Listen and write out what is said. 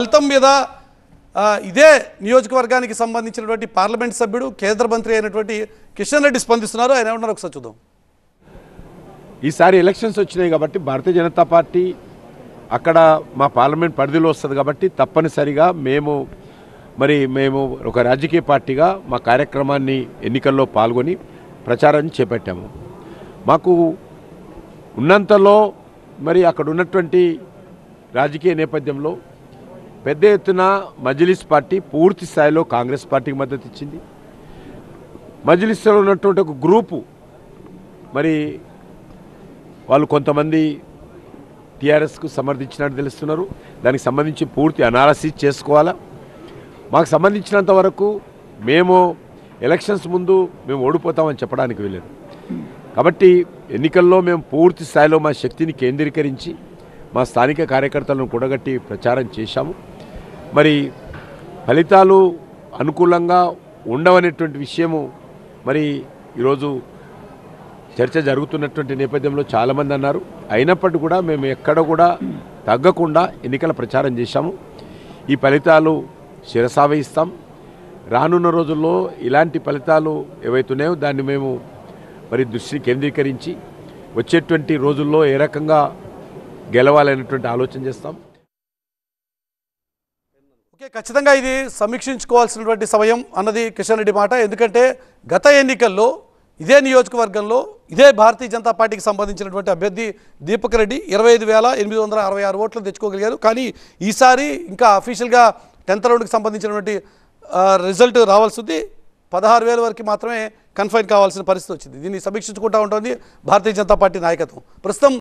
ఫలితం మీద ఇదే నియోజకవర్గానికి సంబంధించినటువంటి పార్లమెంట్ సభ్యుడు కేంద్ర మంత్రి అయినటువంటి కిషన్ రెడ్డి స్పందిస్తున్నారు. ఆయన ఏమన్నారు ఒకసారి చూద్దాం. ఈసారి ఎలక్షన్స్ వచ్చినాయి కాబట్టి భారతీయ జనతా పార్టీ అక్కడ మా పార్లమెంట్ పరిధిలో వస్తుంది కాబట్టి తప్పనిసరిగా మేము ఒక రాజకీయ పార్టీగా మా కార్యక్రమాన్ని ఎన్నికల్లో పాల్గొని ప్రచారాన్ని చేపట్టాము. మాకు ఉన్నంతలో అక్కడ ఉన్నటువంటి రాజకీయ నేపథ్యంలో పెద్ద ఎత్తున మజ్లిస్ పార్టీ పూర్తి స్థాయిలో కాంగ్రెస్ పార్టీకి మద్దతు ఇచ్చింది. మజ్లిస్లో ఉన్నటువంటి ఒక గ్రూపు వాళ్ళు కొంతమంది టీఆర్ఎస్కు సమర్థించినట్టు తెలుస్తున్నారు. దానికి సంబంధించి పూర్తి అనాలసిస్ చేసుకోవాలా. మాకు సంబంధించినంత వరకు మేము ఎలక్షన్స్ ముందు మేము ఓడిపోతామని చెప్పడానికి వెళ్ళలేదు. కాబట్టి ఎన్నికల్లో మేము పూర్తి స్థాయిలో మా శక్తిని కేంద్రీకరించి మా స్థానిక కార్యకర్తలను కూడగట్టి ప్రచారం చేశాము. ఫలితాలు అనుకూలంగా ఉండవనేటువంటి విషయము ఈరోజు చర్చ జరుగుతున్నటువంటి నేపథ్యంలో చాలామంది అన్నారు. అయినప్పటికీ కూడా మేము ఎక్కడ కూడా తగ్గకుండా ఎన్నికల ప్రచారం చేశాము. ఈ ఫలితాలు శిరసావహిస్తాం. రానున్న రోజుల్లో ఇలాంటి ఫలితాలు ఏవైతున్నాయో దాన్ని మేము దృష్టిని కేంద్రీకరించి వచ్చేటువంటి రోజుల్లో ఏ రకంగా గెలవాలనేటువంటి ఆలోచన చేస్తాం. ఓకే, ఖచ్చితంగా ఇది సమీక్షించుకోవాల్సినటువంటి సమయం అన్నది కిషన్ రెడ్డి మాట. ఎందుకంటే గత ఎన్నికల్లో ఇదే నియోజకవర్గంలో ఇదే భారతీయ జనతా పార్టీకి సంబంధించినటువంటి అభ్యర్థి దీపక్ రెడ్డి 25,866 ఓట్లు తెచ్చుకోగలిగారు. కానీ ఈసారి ఇంకా అఫీషియల్గా 10th రౌండ్కి సంబంధించినటువంటి రిజల్ట్ రావాల్సి ఉంది. 16,000 వరకు మాత్రమే కన్ఫైన్ కావాల్సిన పరిస్థితి వచ్చింది. దీన్ని సమీక్షించుకుంటూ ఉంటుంది భారతీయ జనతా పార్టీ నాయకత్వం. ప్రస్తుతం